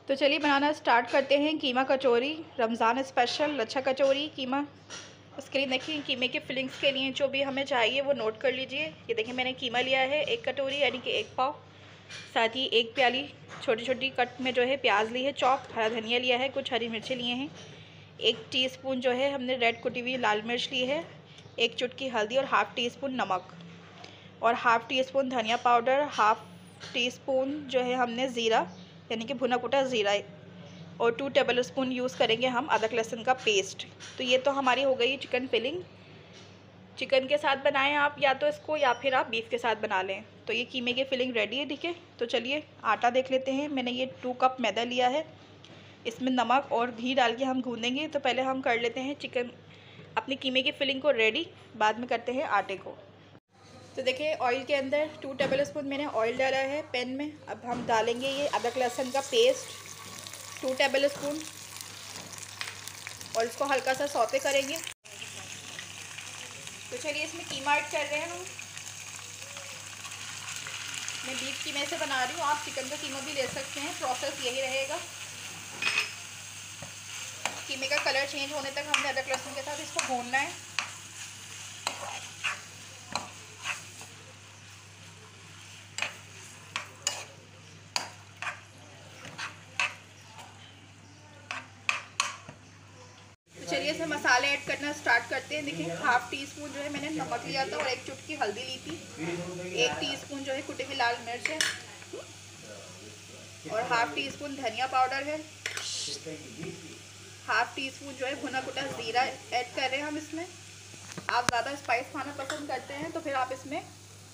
तो चलिए बनाना स्टार्ट करते हैं। कीमा कचौरी, रमज़ान स्पेशल लच्छा कचौरी कीमा। उसके लिए देखिए कीमे के फिलिंग्स के लिए जो भी हमें चाहिए वो नोट कर लीजिए। ये देखिए मैंने कीमा लिया है 1 कटोरी यानी कि 1 पाव। साथ ही 1 प्याली छोटी छोटी कट में जो है प्याज ली है चॉप, हरा धनिया लिया है, कुछ हरी मिर्ची लिए हैं। 1 टीस्पून जो है हमने रेड कुटी हुई लाल मिर्च ली है, 1 चुटकी हल्दी और हाफ़ टी स्पून नमक और हाफ़ टी स्पून धनिया पाउडर, हाफ़ टी स्पून जो है हमने ज़ीरा यानी कि भुना कुटा ज़ीरा और 2 टेबल स्पून यूज़ करेंगे हम अदरक लहसुन का पेस्ट। तो ये तो हमारी हो गई चिकन फिलिंग। चिकन के साथ बनाएं आप या तो इसको, या फिर आप बीफ के साथ बना लें। तो ये कीमे की फिलिंग रेडी है, ठीक है। तो चलिए आटा देख लेते हैं। मैंने ये 2 कप मैदा लिया है, इसमें नमक और घी डाल के हम गूँधेंगे। तो पहले हम कर लेते हैं चिकन अपनी कीमे की फिलिंग को रेडी, बाद में करते हैं आटे को। तो देखिए ऑयल के अंदर 2 टेबल स्पून मैंने ऑयल डाला है पैन में। अब हम डालेंगे ये अदरक लहसुन का पेस्ट 2 टेबल स्पून और इसको हल्का सा सौते करेंगे। तो चलिए इसमें कीमा ऐड कर रहे हैं हम। मैं बीफ कीमे से बना रही हूँ, आप चिकन का कीमा भी ले सकते हैं, प्रोसेस यही रहेगा। कीमे का कलर चेंज होने तक हमने अदरक लहसुन के साथ इसको भूनना है। चलिए इसमें मसाले ऐड करना स्टार्ट करते हैं। देखिए हाफ़ टी स्पून जो है मैंने नमक लिया था और 1 चुटकी हल्दी ली थी, 1 टीस्पून जो है कुटी हुई लाल मिर्च है और हाफ़ टी स्पून धनिया पाउडर है, हाफ़ टी स्पून जो है भुना कुटा ज़ीरा ऐड कर रहे हैं हम इसमें। आप ज़्यादा स्पाइस खाना पसंद करते हैं तो फिर आप इसमें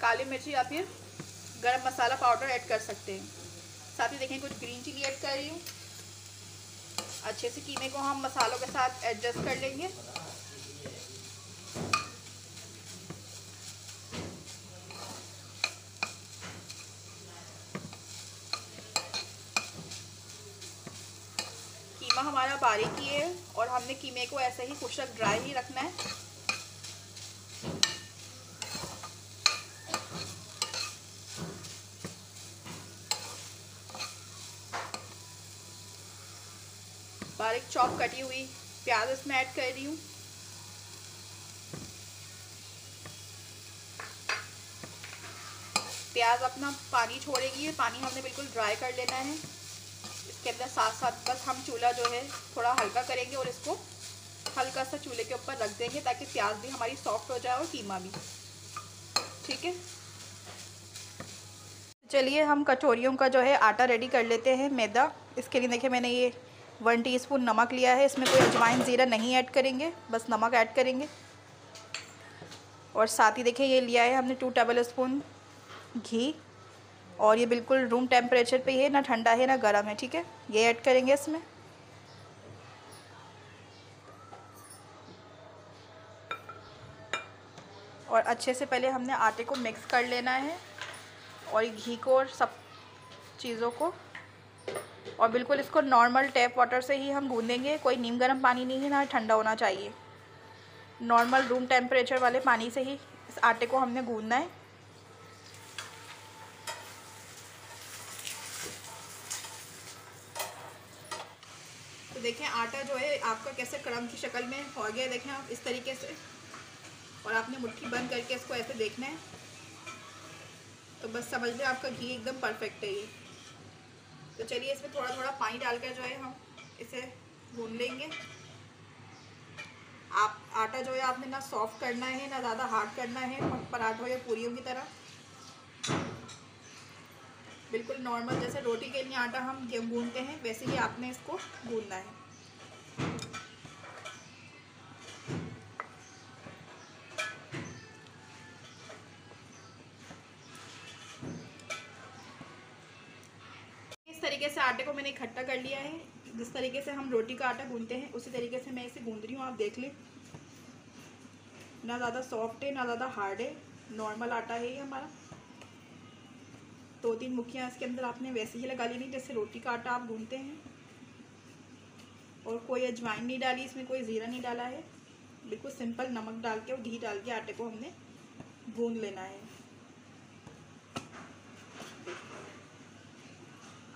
काली मिर्ची या फिर गरम मसाला पाउडर ऐड कर सकते हैं। साथ ही देखें कुछ ग्रीन चिली ऐड कर रही हूँ। अच्छे से कीमे को हम मसालों के साथ एडजस्ट कर लेंगे। कीमा हमारा बारीक ही है और हमने कीमे को ऐसे ही कुछ तक ड्राई ही रखना है। बारीक चॉप कटी हुई प्याज इसमें ऐड कर रही हूँ। प्याज अपना पानी छोड़ेगी, ये पानी हमने बिल्कुल ड्राई कर लेना है। इसके अंदर साथ साथ बस हम चूल्हा जो है थोड़ा हल्का करेंगे और इसको हल्का सा चूल्हे के ऊपर रख देंगे ताकि प्याज भी हमारी सॉफ्ट हो जाए और कीमा भी, ठीक है। चलिए हम कचौरियों का जो है आटा रेडी कर लेते हैं, मैदा। इसके लिए देखिए मैंने ये 1 टीस्पून नमक लिया है, इसमें कोई अजवाइन ज़ीरा नहीं ऐड करेंगे, बस नमक ऐड करेंगे। और साथ ही देखिए ये लिया है हमने 2 टेबल स्पून घी और ये बिल्कुल रूम टेम्परेचर पे है, ना ठंडा है ना गर्म है, ठीक है। ये ऐड करेंगे इसमें। और अच्छे से पहले हमने आटे को मिक्स कर लेना है और घी को और सब चीज़ों को, और बिल्कुल इसको नॉर्मल टैप वाटर से ही हम गूँधेंगे। कोई नीम गर्म पानी नहीं है, ना ठंडा होना चाहिए। नॉर्मल रूम टेम्परेचर वाले पानी से ही इस आटे को हमने गूँधना है। तो देखें आटा जो है आपका कैसे क्रम की शक्ल में हो गया, देखें आप इस तरीके से, और आपने मुट्ठी बंद करके इसको ऐसे देखना है। तो बस समझ लें आपका घी एकदम परफेक्ट है ये। तो चलिए इसमें थोड़ा थोड़ा पानी डालकर जो है हम इसे भून लेंगे। आप आटा जो है आपने ना सॉफ्ट करना है ना ज़्यादा हार्ड करना है, पराठों या पूरियों की तरह। बिल्कुल नॉर्मल जैसे रोटी के लिए आटा हम गूंदते हैं वैसे ही आपने इसको गूंदना है। इस तरीके से आटे को मैंने इकट्ठा कर लिया है। जिस तरीके से हम रोटी का आटा गूंदते हैं उसी तरीके से मैं इसे गूंद रही हूँ, आप देख लें। ना ज़्यादा सॉफ्ट है ना ज़्यादा हार्ड है, नॉर्मल आटा है ये हमारा। 2-3 मुट्ठियाँ इसके अंदर आपने वैसे ही लगा लेनी जैसे रोटी का आटा आप गूंदते हैं। और कोई अजवाइन नहीं डाली इसमें, कोई ज़ीरा नहीं डाला है, बिल्कुल सिंपल नमक डाल के और घी डाल के आटे को हमने गूंद लेना है।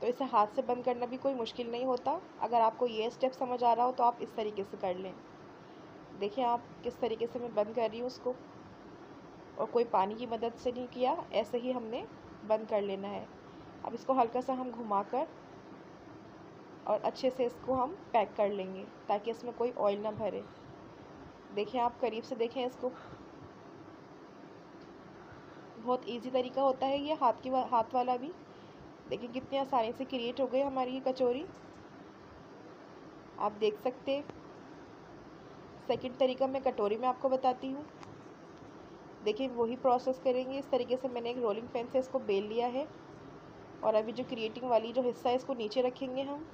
तो इसे हाथ से बंद करना भी कोई मुश्किल नहीं होता। अगर आपको ये स्टेप समझ आ रहा हो तो आप इस तरीके से कर लें। देखिए आप किस तरीके से मैं बंद कर रही हूँ उसको, और कोई पानी की मदद से नहीं किया, ऐसे ही हमने बंद कर लेना है। अब इसको हल्का सा हम घुमाकर और अच्छे से इसको हम पैक कर लेंगे ताकि इसमें कोई ऑयल ना भरे। देखिए आप करीब से देखें इसको, बहुत इजी तरीका होता है ये हाथ वाला भी। देखिए कितनी आसानी से क्रिएट हो गई हमारी ये कचौरी, आप देख सकते हैं। सेकंड तरीका मैं कटोरी में आपको बताती हूँ। देखिए वही प्रोसेस करेंगे। इस तरीके से मैंने एक रोलिंग पेन से इसको बेल लिया है, और अभी जो क्रिएटिंग वाली जो हिस्सा है इसको नीचे रखेंगे हम,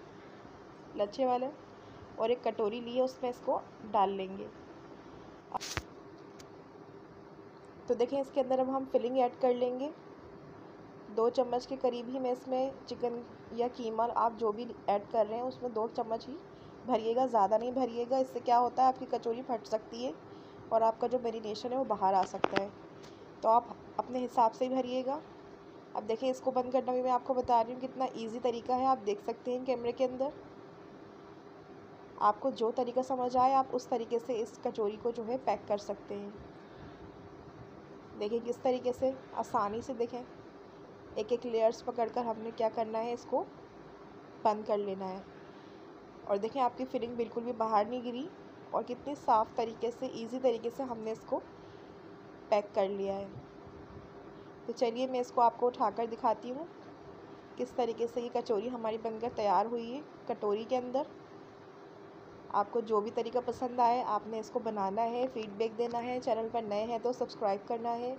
लच्छे वाला, और एक कटोरी ली है उसमें इसको डाल लेंगे। तो देखें इसके अंदर अब हम फिलिंग ऐड कर लेंगे। 2 चम्मच के करीब ही मैं इसमें चिकन या कीमा आप जो भी ऐड कर रहे हैं उसमें 2 चम्मच ही भरिएगा, ज़्यादा नहीं भरिएगा। इससे क्या होता है आपकी कचौरी फट सकती है और आपका जो मैरिनेशन है वो बाहर आ सकता है। तो आप अपने हिसाब से ही भरिएगा। अब देखें इसको बंद करना भी मैं आपको बता रही हूँ कितना ईजी तरीका है। आप देख सकते हैं कैमरे के अंदर। आपको जो तरीका समझ आए आप उस तरीके से इस कचौरी को जो है पैक कर सकते हैं। देखें किस तरीके से आसानी से, देखें एक एक लेयर्स पकड़कर हमने क्या करना है, इसको बंद कर लेना है। और देखें आपकी फिलिंग बिल्कुल भी बाहर नहीं गिरी, और कितने साफ़ तरीके से, इजी तरीके से हमने इसको पैक कर लिया है। तो चलिए मैं इसको आपको उठाकर दिखाती हूँ किस तरीके से ये कचौरी हमारी बनकर तैयार हुई है कटोरी के अंदर। आपको जो भी तरीका पसंद आए आपने इसको बनाना है, फीडबैक देना है। चैनल पर नए हैं तो सब्सक्राइब करना है।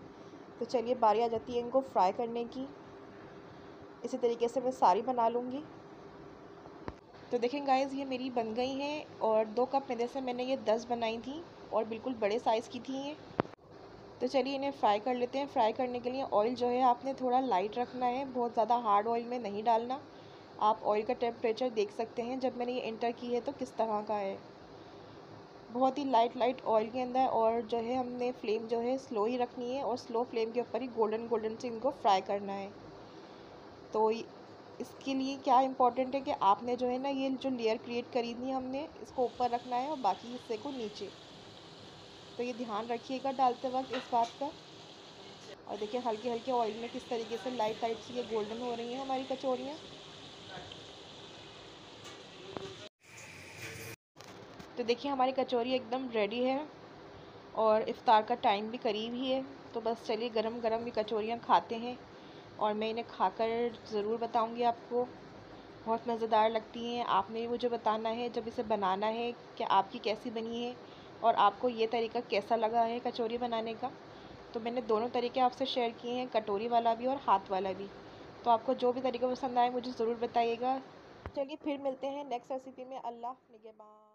तो चलिए बारी आ जाती है इनको फ्राई करने की। इसी तरीके से मैं सारी बना लूँगी। तो देखें गाइज़ ये मेरी बन गई हैं, और 2 कप मैदे से मैंने ये 10 बनाई थी, और बिल्कुल बड़े साइज़ की थी ये। तो चलिए इन्हें फ्राई कर लेते हैं। फ्राई करने के लिए ऑयल जो है आपने थोड़ा लाइट रखना है, बहुत ज़्यादा हार्ड ऑयल में नहीं डालना। आप ऑयल का टेम्परेचर देख सकते हैं जब मैंने ये एंटर की है तो किस तरह का है, बहुत ही लाइट ऑयल के अंदर। और जो है हमने फ्लेम जो है स्लो ही रखनी है, और स्लो फ्लेम के ऊपर ही गोल्डन से इनको फ्राई करना है। तो इसके लिए क्या इम्पोर्टेंट है कि आपने जो है ना ये जो लेयर क्रिएट करी थी हमने, इसको ऊपर रखना है और बाकी हिस्से को नीचे। तो ये ध्यान रखिएगा डालते वक्त इस बात का। और देखिए हल्के हल्के ऑयल में किस तरीके से लाइट से ये गोल्डन हो रही हैं हमारी कचौरियाँ। तो देखिए हमारी कचौरी एकदम रेडी है, और इफ़्तार का टाइम भी करीब ही है। तो बस चलिए गरम गरम ये कचौरियाँ खाते हैं, और मैं इन्हें खाकर ज़रूर बताऊंगी आपको। बहुत मज़ेदार लगती हैं। आपने भी मुझे बताना है जब इसे बनाना है कि आपकी कैसी बनी है, और आपको ये तरीका कैसा लगा है कचौरी बनाने का। तो मैंने दोनों तरीके आपसे शेयर किए हैं, कटोरी वाला भी और हाथ वाला भी। तो आपको जो भी तरीका पसंद आए मुझे ज़रूर बताइएगा। चलिए फिर मिलते हैं नेक्स्ट रेसिपी में। अल्लाह निगहबान।